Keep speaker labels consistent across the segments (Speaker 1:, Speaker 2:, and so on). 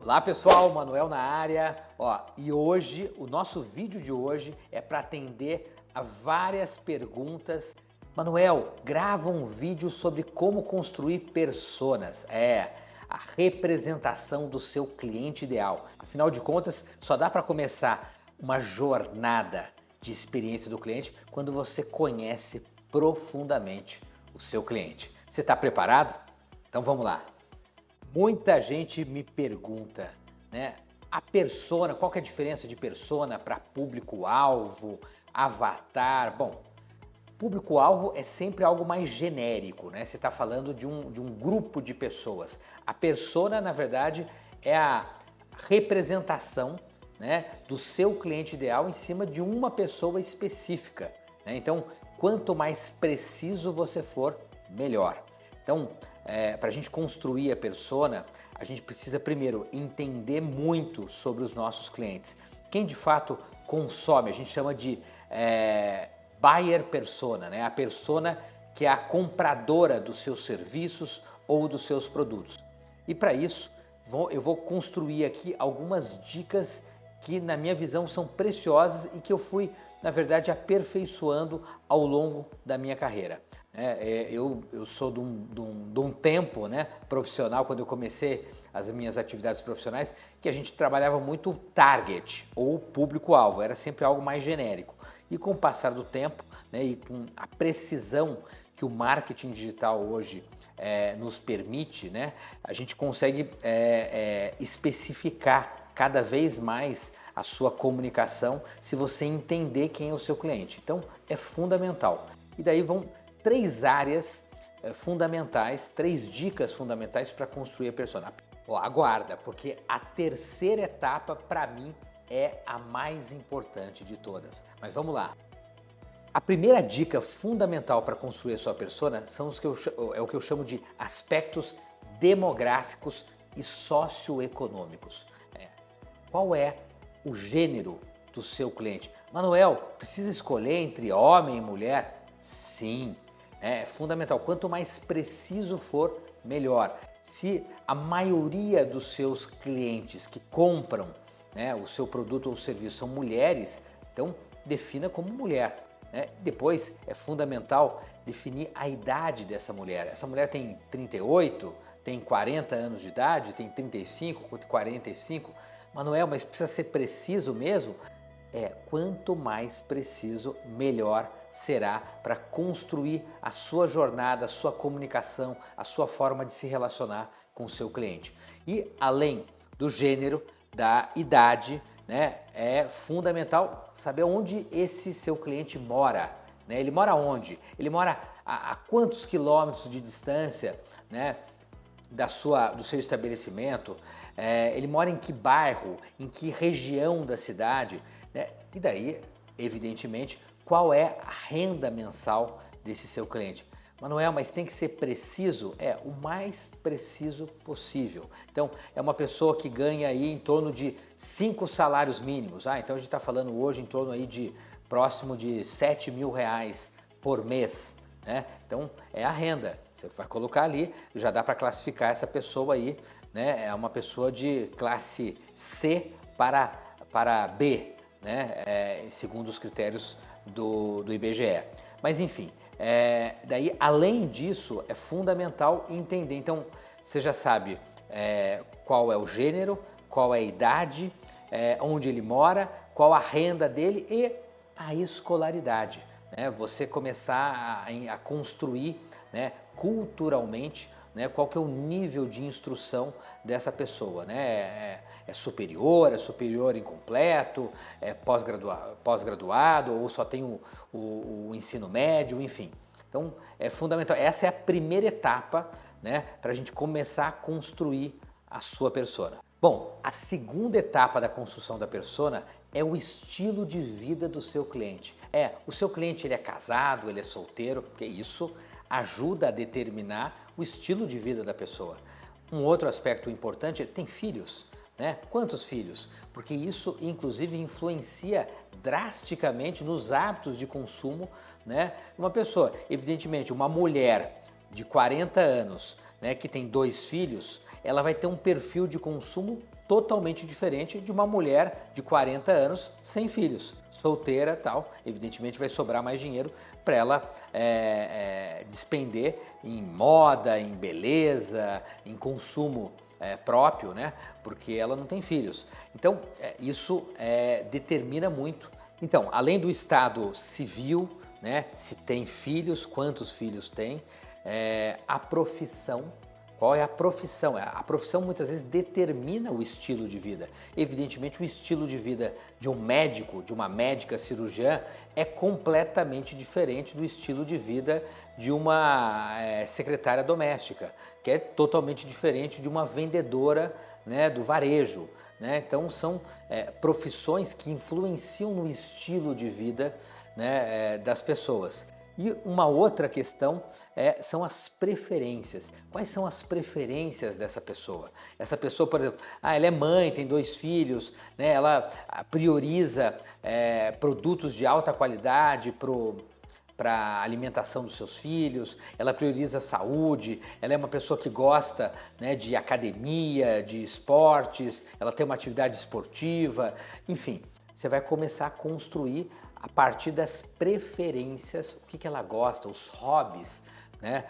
Speaker 1: Olá pessoal, Manuel na área. E hoje, o nosso vídeo de hoje é para atender a várias perguntas. Manuel, grava um vídeo sobre como construir personas. A representação do seu cliente ideal. Afinal de contas, só dá para começar uma jornada de experiência do cliente quando você conhece profundamente o seu cliente. Você está preparado? Então vamos lá. Muita gente me pergunta, né? A persona, qual que é a diferença de persona para público-alvo, avatar? Bom, público-alvo é sempre algo mais genérico, né? Você está falando de um grupo de pessoas. A persona, na verdade, é a representação, né, do seu cliente ideal em cima de uma pessoa específica, né? Então, quanto mais preciso você for, melhor. Então, para a gente construir a persona, a gente precisa primeiro entender muito sobre os nossos clientes. Quem de fato consome, a gente chama de buyer persona, né? A persona que é a compradora dos seus serviços ou dos seus produtos. E para isso, eu vou construir aqui algumas dicas que na minha visão são preciosas e que eu fui, na verdade, aperfeiçoando ao longo da minha carreira. Eu sou de um tempo, né, profissional, quando eu comecei as minhas atividades profissionais, que a gente trabalhava muito target ou público-alvo, era sempre algo mais genérico. E com o passar do tempo, né, e com a precisão que o marketing digital hoje nos permite, né, a gente consegue especificar cada vez mais a sua comunicação se você entender quem é o seu cliente. Então é fundamental. E daí vão três áreas fundamentais, três dicas fundamentais para construir a persona. Aguarda, porque a terceira etapa para mim é a mais importante de todas. Mas vamos lá. A primeira dica fundamental para construir a sua persona são o que eu chamo de aspectos demográficos e socioeconômicos. Qual é o gênero do seu cliente? Manuel, precisa escolher entre homem e mulher? Sim, é fundamental. Quanto mais preciso for, melhor. Se a maioria dos seus clientes que compram, né, o seu produto ou serviço são mulheres, então defina como mulher. Depois é fundamental definir a idade dessa mulher. Essa mulher tem 38, tem 40 anos de idade, tem 35, 45. Manuel, mas precisa ser preciso mesmo? Quanto mais preciso, melhor será para construir a sua jornada, a sua comunicação, a sua forma de se relacionar com o seu cliente. E além do gênero, da idade, né, é fundamental saber onde esse seu cliente mora. Né? Ele mora onde? Ele mora a quantos quilômetros de distância, né, do seu estabelecimento? Ele mora em que bairro, em que região da cidade, né? E daí, evidentemente, qual é a renda mensal desse seu cliente? Manuel, mas tem que ser preciso? O mais preciso possível. Então, é uma pessoa que ganha aí em torno de 5 salários mínimos. Então a gente está falando hoje em torno aí de próximo de R$7 mil por mês, né? Então, é a renda. Você vai colocar ali, já dá para classificar essa pessoa aí, né? É uma pessoa de classe C para B, né? Segundo os critérios do IBGE. Mas enfim, daí além disso é fundamental entender. Então você já sabe qual é o gênero, qual é a idade, onde ele mora, qual a renda dele e a escolaridade. Você começar a construir, né, culturalmente, né, qual que é o nível de instrução dessa pessoa, né? É superior incompleto, é pós-graduado ou só tem o ensino médio, enfim. Então é fundamental. Essa é a primeira etapa, né, para a gente começar a construir a sua persona. Bom, a segunda etapa da construção da persona é o estilo de vida do seu cliente. O seu cliente ele é casado, ele é solteiro, porque isso ajuda a determinar o estilo de vida da pessoa. Um outro aspecto importante é, tem filhos, né? Quantos filhos? Porque isso inclusive influencia drasticamente nos hábitos de consumo, né? Uma pessoa, evidentemente, uma mulher de 40 anos, né, que tem 2 filhos, ela vai ter um perfil de consumo totalmente diferente de uma mulher de 40 anos sem filhos, solteira, tal. Evidentemente vai sobrar mais dinheiro para ela despender em moda, em beleza, em consumo próprio, né? Porque ela não tem filhos. Então isso determina muito. Então, além do estado civil, né? Se tem filhos, quantos filhos tem, a profissão. Qual é a profissão? A profissão muitas vezes determina o estilo de vida. Evidentemente, o estilo de vida de um médico, de uma médica cirurgiã, é completamente diferente do estilo de vida de uma secretária doméstica, que é totalmente diferente de uma vendedora, né, do varejo, né? Então, são profissões que influenciam no estilo de vida, né, das pessoas. E uma outra questão são as preferências. Quais são as preferências dessa pessoa? Essa pessoa, por exemplo, ela é mãe, tem 2 filhos, né, ela prioriza produtos de alta qualidade para a alimentação dos seus filhos, ela prioriza a saúde, ela é uma pessoa que gosta, né, de academia, de esportes, ela tem uma atividade esportiva, enfim, você vai começar a construir a partir das preferências, o que ela gosta, os hobbies, né,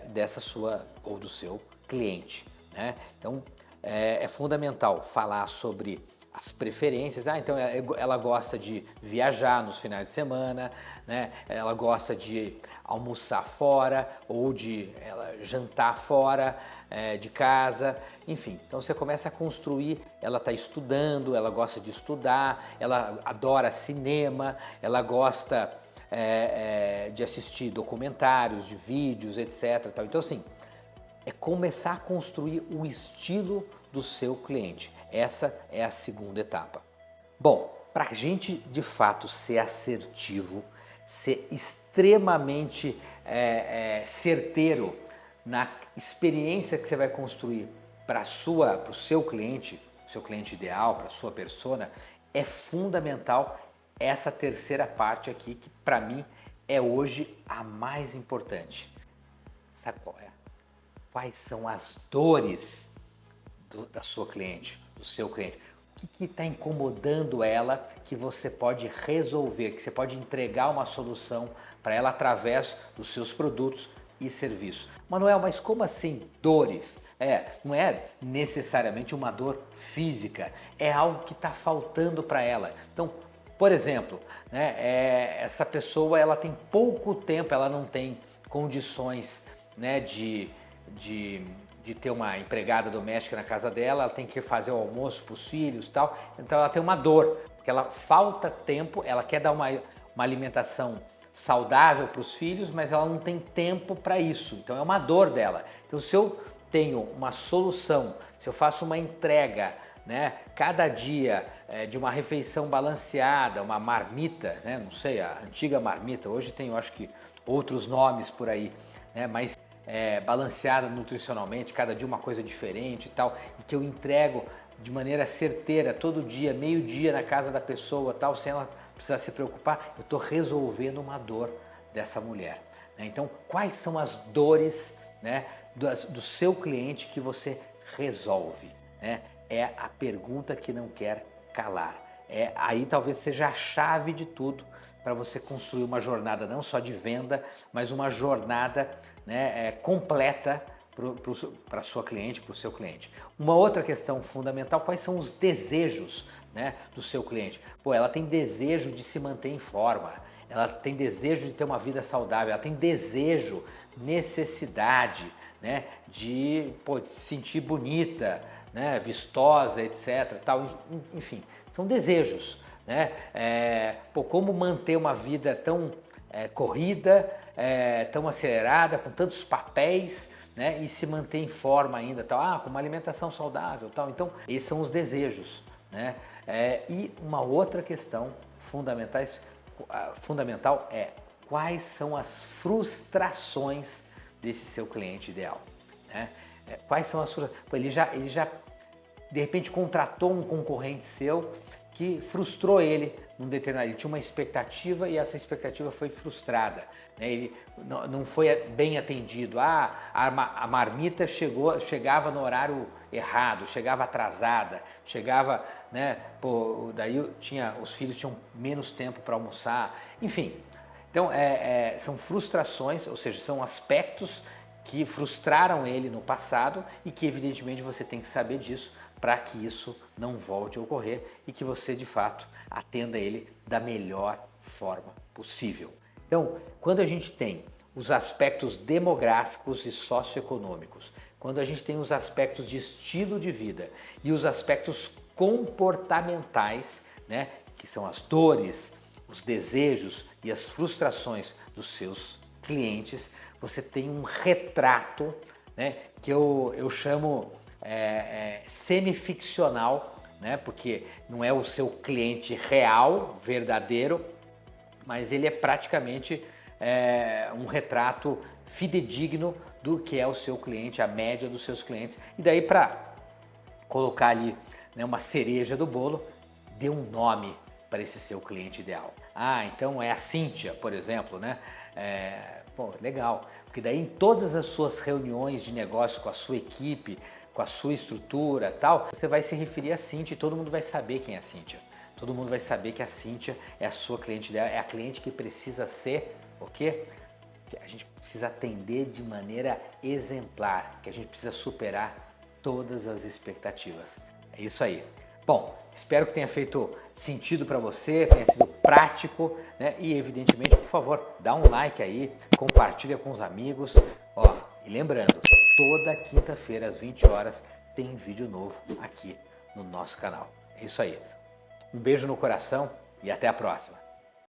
Speaker 1: dessa sua ou do seu cliente, né? Então é fundamental falar sobre as preferências. Então ela gosta de viajar nos finais de semana, né? Ela gosta de almoçar fora ou de jantar fora de casa, enfim. Então você começa a construir, ela está estudando, ela gosta de estudar, ela adora cinema, ela gosta de assistir documentários, de vídeos, etc. Tal. Então assim, é começar a construir o estilo do seu cliente. Essa é a segunda etapa. Bom, para a gente de fato ser assertivo, ser extremamente certeiro na experiência que você vai construir para o seu cliente ideal, para a sua persona, é fundamental essa terceira parte aqui, que para mim é hoje a mais importante. Sabe qual é? Quais são as dores da sua cliente, do seu cliente? O que está incomodando ela que você pode resolver, que você pode entregar uma solução para ela através dos seus produtos e serviços? Manuel, mas como assim dores? Não é necessariamente uma dor física, é algo que está faltando para ela. Então, por exemplo, né, essa pessoa ela tem pouco tempo, ela não tem condições, né, de ter uma empregada doméstica na casa dela, ela tem que fazer o almoço para os filhos e tal, então ela tem uma dor, porque ela falta tempo, ela quer dar uma alimentação saudável para os filhos, mas ela não tem tempo para isso, então é uma dor dela. Então se eu tenho uma solução, se eu faço uma entrega, né, cada dia de uma refeição balanceada, uma marmita, né, não sei, a antiga marmita, hoje tem eu acho que outros nomes por aí, né, mas balanceada nutricionalmente, cada dia uma coisa diferente e tal, e que eu entrego de maneira certeira todo dia, meio-dia na casa da pessoa, tal, sem ela precisar se preocupar, eu estou resolvendo uma dor dessa mulher, né? Então, quais são as dores, né, do seu cliente que você resolve, né? É a pergunta que não quer calar. Aí talvez seja a chave de tudo para você construir uma jornada não só de venda, mas uma jornada, né, completa para a sua cliente, para o seu cliente. Uma outra questão fundamental, quais são os desejos, né, do seu cliente? Ela tem desejo de se manter em forma, ela tem desejo de ter uma vida saudável, ela tem desejo, necessidade, né, de se sentir bonita, né, vistosa, etc. Tal. Enfim, são desejos, né? Como manter uma vida tão corrida, tão acelerada, com tantos papéis, né, e se manter em forma ainda, tal, com uma alimentação saudável, tal. Então, esses são os desejos, né? E uma outra questão fundamental é quais são as frustrações desse seu cliente ideal, né? Quais são as frustrações? Ele já de repente contratou um concorrente seu que frustrou ele num determinado. Ele tinha uma expectativa e essa expectativa foi frustrada, né? Ele não foi bem atendido. A marmita chegava no horário errado, chegava atrasada, chegava, né? Pô, daí os filhos tinham menos tempo para almoçar, enfim. Então são frustrações, ou seja, são aspectos que frustraram ele no passado e que evidentemente você tem que saber disso para que isso não volte a ocorrer e que você de fato atenda ele da melhor forma possível. Então, quando a gente tem os aspectos demográficos e socioeconômicos, quando a gente tem os aspectos de estilo de vida e os aspectos comportamentais, né, que são as dores, os desejos e as frustrações dos seus clientes, você tem um retrato, né, que eu chamo semificcional, né, porque não é o seu cliente real, verdadeiro, mas ele é praticamente um retrato fidedigno do que é o seu cliente, a média dos seus clientes. E daí, para colocar ali, né, uma cereja do bolo, dê um nome para esse seu cliente ideal. Então é a Cíntia, por exemplo, né? Pô, legal, porque daí em todas as suas reuniões de negócio com a sua equipe, com a sua estrutura tal, você vai se referir a Cíntia e todo mundo vai saber quem é a Cíntia. Todo mundo vai saber que a Cíntia é a sua cliente ideal, é a cliente que precisa ser o quê? Que a gente precisa atender de maneira exemplar, que a gente precisa superar todas as expectativas. É isso aí. Bom, espero que tenha feito sentido para você, tenha sido prático, né? E evidentemente, por favor, dá um like aí, compartilha com os amigos. E lembrando, toda quinta-feira às 20 horas tem vídeo novo aqui no nosso canal. É isso aí. Um beijo no coração e até a próxima.